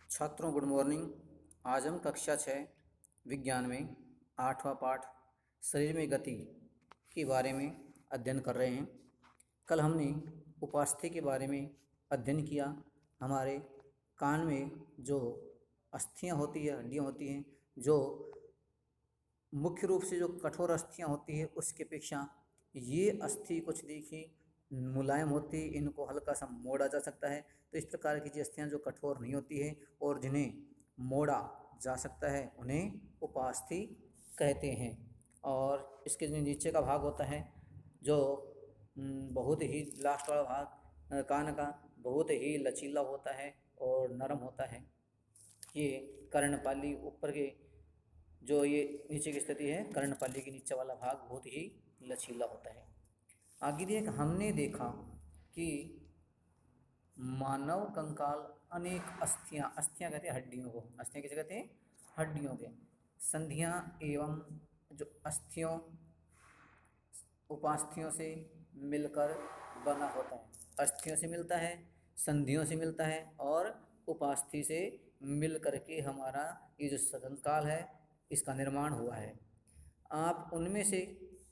छात्रों good morning. आज हम कक्षा 6 विज्ञान में 8वां पाठ शरीर में गति के बारे में अध्ययन कर रहे हैं। कल हमने उपास्थि के बारे में अध्ययन किया। हमारे कान में जो अस्थियां होती है, हड्डियां होती हैं, जो मुख्य रूप से जो कठोर अस्थियां होती है उसके अपेक्षा ये अस्थि कुछ देखिए मुलायम होती है, इनको हल्का सा मोड़ा जा सकता है। तो इस प्रकार की अस्थियां जो कठोर नहीं होती है और जिन्हें मोड़ा जा सकता है उन्हें उपास्थि कहते हैं। और इसके जो नीचे का भाग होता है जो बहुत ही लास्ट वाला भाग कान का बहुत ही लचीला होता है और नरम होता है। ये कर्णपाली ऊपर के जो ये नीचे की स्थिति है, कर्णपाली के नीचे वाला भाग बहुत ही लचीला होता है। आगे देख हमने देखा कि मानव कंकाल अनेक अस्थियां कहते हैं हड्डियों को, अस्थियां किसे कहते हैं? हड्डियों के। संधियां एवं जो अस्थियों उपास्थियों से मिलकर बना होता है। अस्थियों से मिलता है, संधियों से मिलता है और उपास्थि से मिल करके हमारा ये जो कंकाल है इसका निर्माण हुआ है। आप उनमें से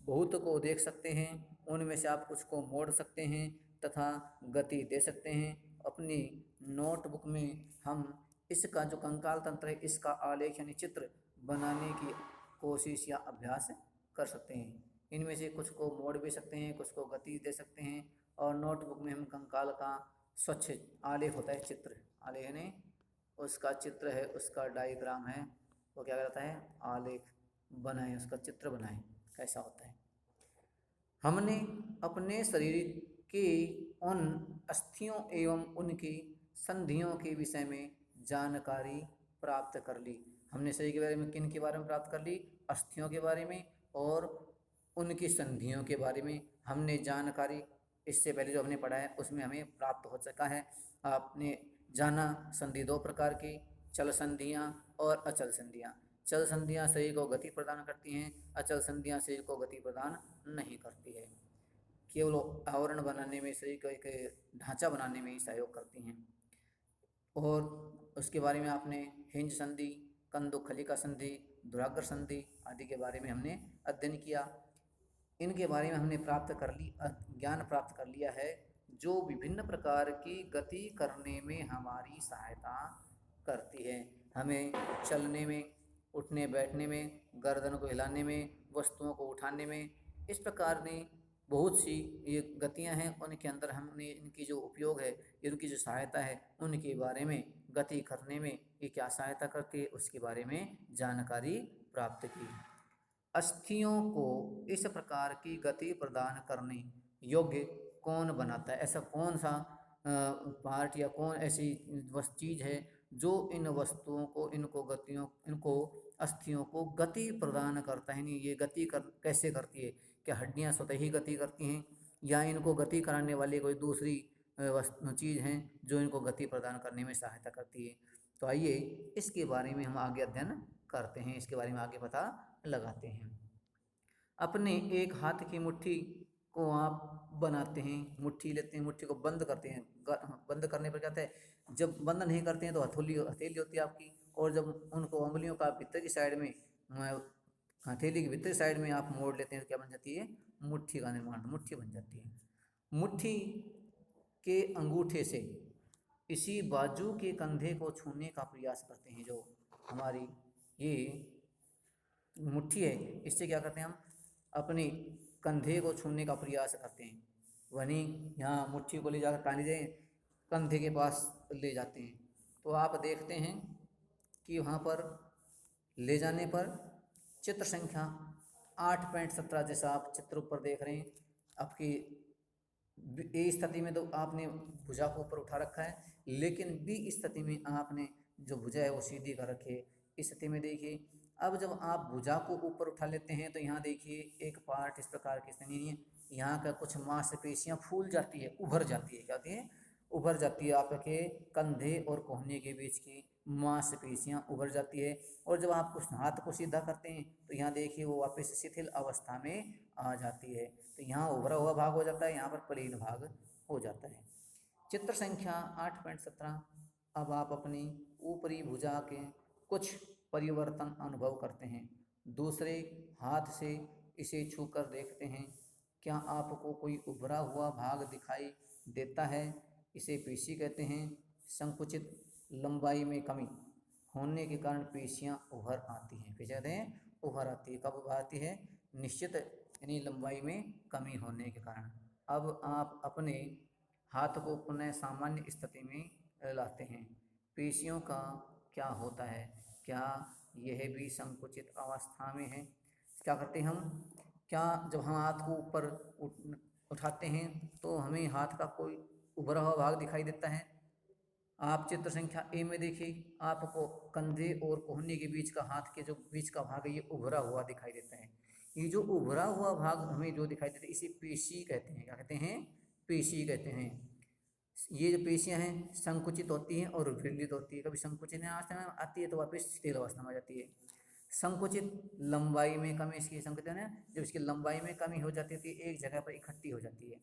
बहुत को देख सकते हैं, उनमें से आप कुछ को मोड़ सकते हैं तथा गति दे सकते हैं। अपनी नोटबुक में हम इसका जो कंकाल तंत्र है इसका आलेख यानी चित्र बनाने की कोशिश या अभ्यास कर सकते हैं। इनमें से कुछ को मोड़ भी सकते हैं, कुछ को गति दे सकते हैं। और नोटबुक में हम कंकाल का स्वच्छ आलेख होता है, चित्र आलेख यानी उसका चित्र है, उसका डायग्राम है, वो क्या कहता है? आलेख बनाएं, उसका चित्र बनाएं कैसा होता है। हमने अपने शरीर के उन अस्थियों एवं उनकी संधियों के विषय में जानकारी प्राप्त कर ली। हमने शरीर के बारे में किन के बारे में प्राप्त कर ली? अस्थियों के बारे में और उनकी संधियों के बारे में हमने जानकारी इससे पहले जो हमने पढ़ा है उसमें हमें प्राप्त हो सका है। आपने जाना संधि दो प्रकार की, चल संधियाँ और अचल संधियाँ। चल संधियाँ शरीर को गति प्रदान करती हैं, अचल संधियाँ शरीर को गति प्रदान नहीं करती है, केवल आवरण बनाने में, शरीर को एक ढांचा बनाने में ही सहयोग करती हैं। और उसके बारे में आपने हिंज संधि, कंदुखलिका संधि, दुराग्र संधि आदि के बारे में हमने अध्ययन किया। इनके बारे में हमने ज्ञान प्राप्त कर लिया है जो विभिन्न प्रकार की गति करने में हमारी सहायता करती है। हमें चलने में, उठने बैठने में, गर्दन को हिलाने में, वस्तुओं को उठाने में, इस प्रकार ने बहुत सी ये गतियां हैं, उनके अंदर हमने इनकी जो उपयोग है, इनकी जो सहायता है, उनके बारे में, गति करने में ये क्या सहायता करती है उसके बारे में जानकारी प्राप्त की। अस्थियों को इस प्रकार की गति प्रदान करने योग्य कौन बनाता है? ऐसा कौन सा पार्ट या कौन ऐसी चीज़ है जो इन वस्तुओं को, इनको अस्थियों को गति प्रदान करता है? नहीं, ये गति कैसे करती है? क्या हड्डियां स्वतः ही गति करती हैं या इनको गति कराने वाली कोई दूसरी चीज़ हैं जो इनको गति प्रदान करने में सहायता करती है? तो आइए इसके बारे में हम आगे अध्ययन करते हैं, इसके बारे में आगे पता लगाते हैं। अपने एक हाथ की मुट्ठी को आप बनाते हैं, मुट्ठी लेते हैं, मुट्ठी को बंद करते हैं। बंद करने पर क्या होता है? जब बंद नहीं करते हैं तो हथेली होती है आपकी, और जब उनको उंगलियों का भीतर की साइड में, हथेली की भीतर साइड में आप मोड़ लेते हैं तो क्या बन जाती है? मुट्ठी का निर्माण, मुट्ठी बन जाती है। मुट्ठी के अंगूठे से इसी बाजू के कंधे को छूने का प्रयास करते हैं। जो हमारी ये मुट्ठी है इससे क्या करते हैं? हम अपने कंधे को छूने का प्रयास करते हैं। वहीं यहाँ मुट्ठी को ले जाकर कहाँ ले जाए? कंधे के पास ले जाते हैं। तो आप देखते हैं कि वहाँ पर ले जाने पर चित्र संख्या 8.17 जैसा आप चित्र ऊपर देख रहे हैं। आपकी ए स्थिति में तो आपने भुजा को ऊपर उठा रखा है, लेकिन बी स्थिति में आपने जो भुजा है वो सीधी कर रखी है। इस स्थिति में देखिए, अब जब आप भुजा को ऊपर उठा लेते हैं तो यहाँ देखिए एक पार्ट इस प्रकार की स्थिति है, यहाँ का कुछ मांसपेशियाँ फूल जाती है, उभर जाती है। क्या होती है? उभर जाती है। आपके कंधे और कोहनी के बीच की मांसपेशियाँ उभर जाती है। और जब आप कुछ हाथ को सीधा करते हैं तो यहाँ देखिए वो वापस शिथिल अवस्था में आ जाती है। तो यहाँ उभरा हुआ भाग हो जाता है, यहाँ पर प्लेन भाग हो जाता है। चित्र संख्या 8.17 अब आप अपनी ऊपरी भुजा के कुछ परिवर्तन अनुभव करते हैं। दूसरे हाथ से इसे छूकर देखते हैं। क्या आपको कोई उभरा हुआ भाग दिखाई देता है? इसे पेशी कहते हैं। संकुचित लंबाई में कमी होने के कारण पेशियां उभर आती हैं। पेशियां कहते हैं उभर आती है। कब उभर आती है? निश्चित यानी लंबाई में कमी होने के कारण। अब आप अपने हाथ को पुनः सामान्य स्थिति में लाते हैं। पेशियों का क्या होता है? क्या यह भी संकुचित अवस्था में है? क्या करते हैं हम? क्या जब हम हाथ को ऊपर उठाते हैं तो हमें हाथ का कोई उभरा हुआ भाग दिखाई देता है? आप चित्र संख्या ए में देखिए, आपको कंधे और कोहनी के बीच का हाथ के जो बीच का भाग है ये उभरा हुआ दिखाई देता है। ये जो उभरा हुआ भाग हमें जो दिखाई देता है इसे पेशी कहते हैं। क्या कहते हैं? पेशी कहते हैं। ये जो पेशियां हैं संकुचित होती हैं और विरलित होती है। कभी संकुचित अवस्था में आती है तो वापस शिथिल अवस्था में आ जाती है। संकुचित लंबाई में कमी, इसकी संकुचित है जब इसकी लंबाई में कमी हो जाती है तो एक जगह पर इकट्ठी हो जाती है।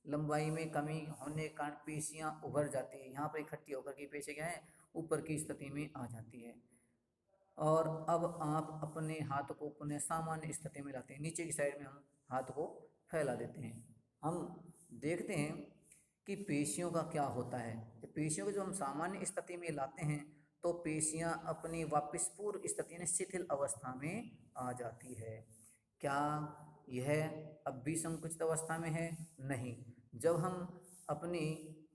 लंबाई में कमी होने के कारण पेशियां उभर जाती है। यहाँ पर इकट्ठी होकर के पेशियां क्या है? ऊपर की स्थिति में आ जाती है। और अब आप अपने हाथ को पुनः सामान्य स्थिति में लाते हैं। नीचे की साइड में हम हाथ को फैला देते हैं। हम देखते हैं कि पेशियों का क्या होता है। पेशियों को जो हम सामान्य स्थिति में लाते हैं तो पेशियां अपनी वापस पूर्व स्थिति में शिथिल अवस्था में आ जाती है। क्या यह अब भी संकुचित अवस्था में है? नहीं। जब हम अपनी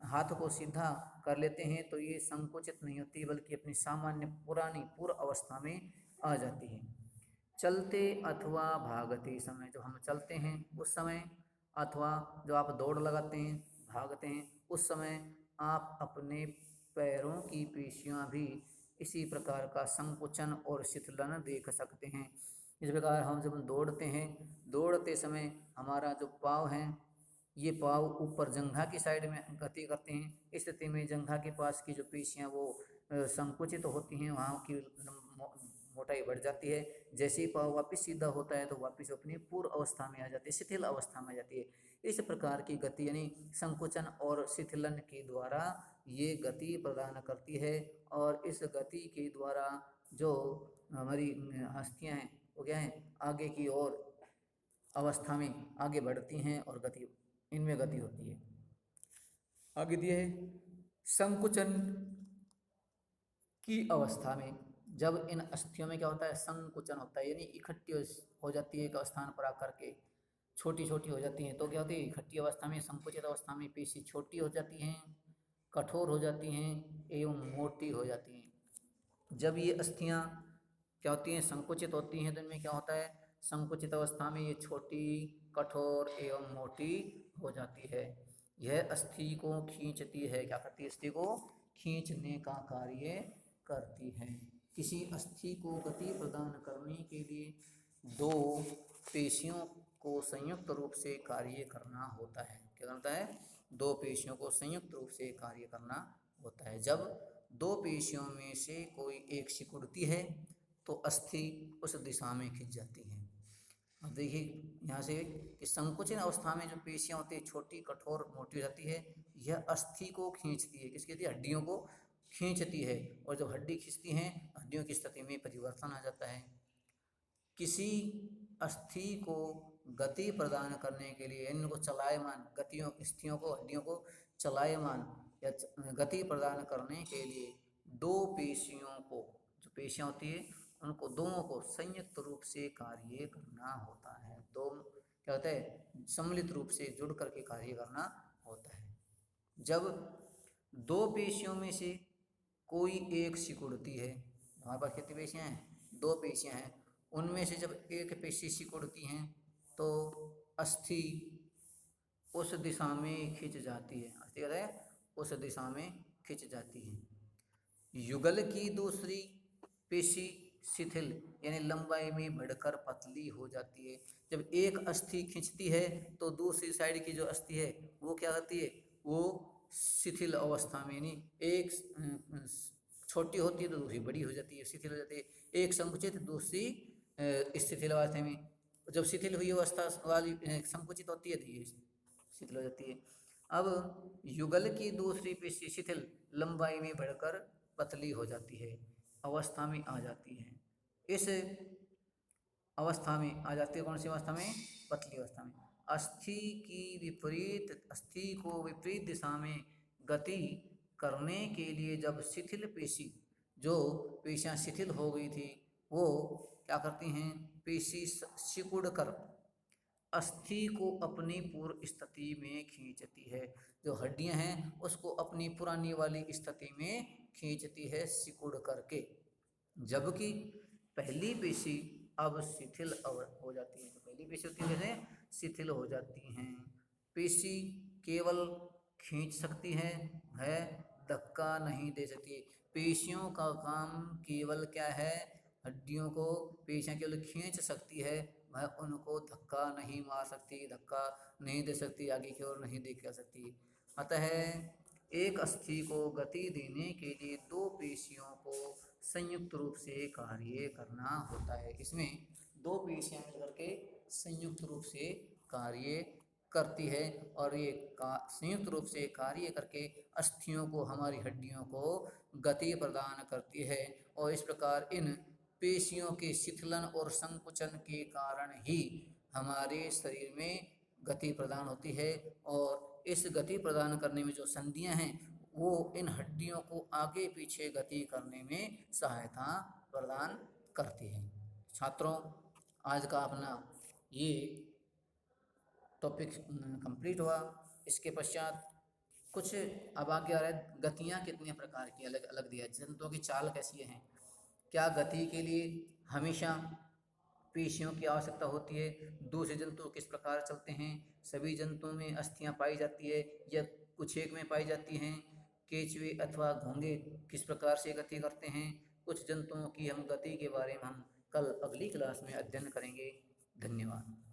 हाथ को सीधा कर लेते हैं तो ये संकुचित नहीं होती बल्कि अपनी सामान्य पुरानी पूर्व अवस्था में आ जाती है। चलते अथवा भागते समय, जो हम चलते हैं उस समय, अथवा जो आप दौड़ लगाते हैं, भागते हैं उस समय आप अपने पैरों की पेशियां भी इसी प्रकार का संकुचन और शिथिलन देख सकते हैं। इस प्रकार हम जब दौड़ते हैं, दौड़ते समय हमारा जो पाँव है ये पाँव ऊपर जंघा की साइड में गति करते हैं। इस स्थिति में जंघा के पास की जो पेशियां वो संकुचित होती हैं, वहाँ की मोटाई बढ़ जाती है। जैसे ही पाँव वापस सीधा होता है तो वापस अपनी पूर्व अवस्था में आ जाती है, शिथिल अवस्था में आ जाती है। इस प्रकार की गति यानी संकुचन और शिथिलन के द्वारा ये गति प्रदान करती है। और इस गति के द्वारा जो हमारी अस्थियां हैं वो क्या है? आगे की ओर अवस्था में आगे बढ़ती हैं और गति इनमें गति होती है। आगे दिया है संकुचन की अवस्था में जब इन अस्थियों में क्या होता है? संकुचन होता है, यानी इकट्ठी हो जाती है एक स्थान पर आकर के छोटी छोटी हो जाती हैं। तो क्या होती है? इकट्ठी अवस्था में, संकुचित अवस्था में पेशी छोटी हो जाती हैं, कठोर हो जाती हैं एवं मोटी हो जाती हैं। जब ये अस्थियां क्या होती हैं? संकुचित होती हैं तो इनमें क्या होता है? संकुचित अवस्था में ये छोटी, कठोर एवं मोटी हो जाती है। यह अस्थि को खींचती है। क्या करती है? अस्थि को खींचने का कार्य करती है। किसी अस्थि को गति प्रदान करने के लिए दो पेशियों को संयुक्त रूप से कार्य करना होता है। क्या करता है? दो पेशियों को संयुक्त रूप से कार्य करना होता है। जब दो पेशियों में से कोई एक सिकुड़ती है तो अस्थि उस दिशा में खिंच जाती है। अब देखिए यहाँ से कि संकुचित अवस्था में जो पेशियां होती है छोटी, कठोर, मोटी हो जाती है, यह अस्थि को खींचती है। किसकी? हड्डियों को खींचती है। और जब हड्डी खींचती हैं हड्डियों की स्थिति में परिवर्तन आ जाता है। किसी अस्थि को गति प्रदान करने के लिए इनको चलायमान गतियों अस्थियों को, हड्डियों को चलायमान या गति प्रदान करने के लिए दो पेशियों को, जो पेशियां होती है उनको दोनों को संयुक्त रूप से कार्य करना होता है। दो क्या होता है? सम्मिलित रूप से जुड़ करके कार्य करना होता है। जब दो पेशियों में से कोई एक सिकुड़ती है, हमारे पास कितनी पेशियां हैं? दो पेशियां हैं। उनमें से जब एक पेशी सिकुड़ती हैं तो अस्थि उस दिशा में खिंच जाती है। अस्थि क्या है? उस दिशा में खिंच जाती है। युगल की दूसरी पेशी शिथिल यानी लंबाई में बढ़कर पतली हो जाती है। जब एक अस्थि खिंचती है तो दूसरी साइड की जो अस्थि है वो क्या होती है? वो शिथिल अवस्था में, यानी एक छोटी होती है तो दूसरी बड़ी हो जाती है, शिथिल हो जाती है। एक संकुचित, दूसरी शिथिल अवस्था में। जब शिथिल हुई अवस्था वाली संकुचित होती है तो ये शिथिल हो जाती है। अब युगल की दूसरी पेशी शिथिल लंबाई में बढ़कर पतली हो जाती है, अवस्था में आ जाती है। इस अवस्था में आ जाती है, कौन सी अवस्था में? पतली अवस्था में। अस्थि को विपरीत दिशा में गति करने के लिए जब शिथिल पेशी, जो पेशियां शिथिल हो गई थी, वो क्या करती हैं? पेशी सिकुड़ कर अस्थि को अपनी पूर्व स्थिति में खींचती है। जो हड्डियां हैं उसको अपनी पुरानी वाली स्थिति में खींचती है सिकुड़ करके, जबकि पहली पेशी अब शिथिल हो जाती है। जो पहली पेशी होती है जैसे शिथिल हो जाती हैं। पेशी केवल खींच सकती है धक्का नहीं दे सकती। पेशियों का काम केवल क्या है? हड्डियों को पेशियां केवल खींच सकती है, वह उनको धक्का नहीं मार सकती, धक्का नहीं दे सकती, आगे की ओर नहीं देख सकती। अतः एक अस्थि को गति देने के लिए दो पेशियों को संयुक्त रूप से कार्य करना होता है। इसमें दो पेशियां मिलकर के संयुक्त रूप से कार्य करती है और ये संयुक्त रूप से कार्य करके अस्थियों को, हमारी हड्डियों को गति प्रदान करती है। और इस प्रकार इन पेशियों के शिथिलन और संकुचन के कारण ही हमारे शरीर में गति प्रदान होती है। और इस गति प्रदान करने में जो संधियां हैं वो इन हड्डियों को आगे पीछे गति करने में सहायता प्रदान करती हैं। छात्रों, आज का अपना ये टॉपिक कंप्लीट हुआ। इसके पश्चात कुछ अब आगे आ रहा है, गतियाँ कितने प्रकार की अलग अलग दिया, जंतुओं की चाल कैसी है, क्या गति के लिए हमेशा पेशियों की आवश्यकता होती है, दूसरे जंतु किस प्रकार चलते हैं, सभी जंतुओं में अस्थियां पाई जाती है या कुछ एक में पाई जाती हैं, केंचुए अथवा घोंगे किस प्रकार से गति करते हैं, कुछ जंतुओं की हम गति के बारे में हम कल अगली क्लास में अध्ययन करेंगे। धन्यवाद।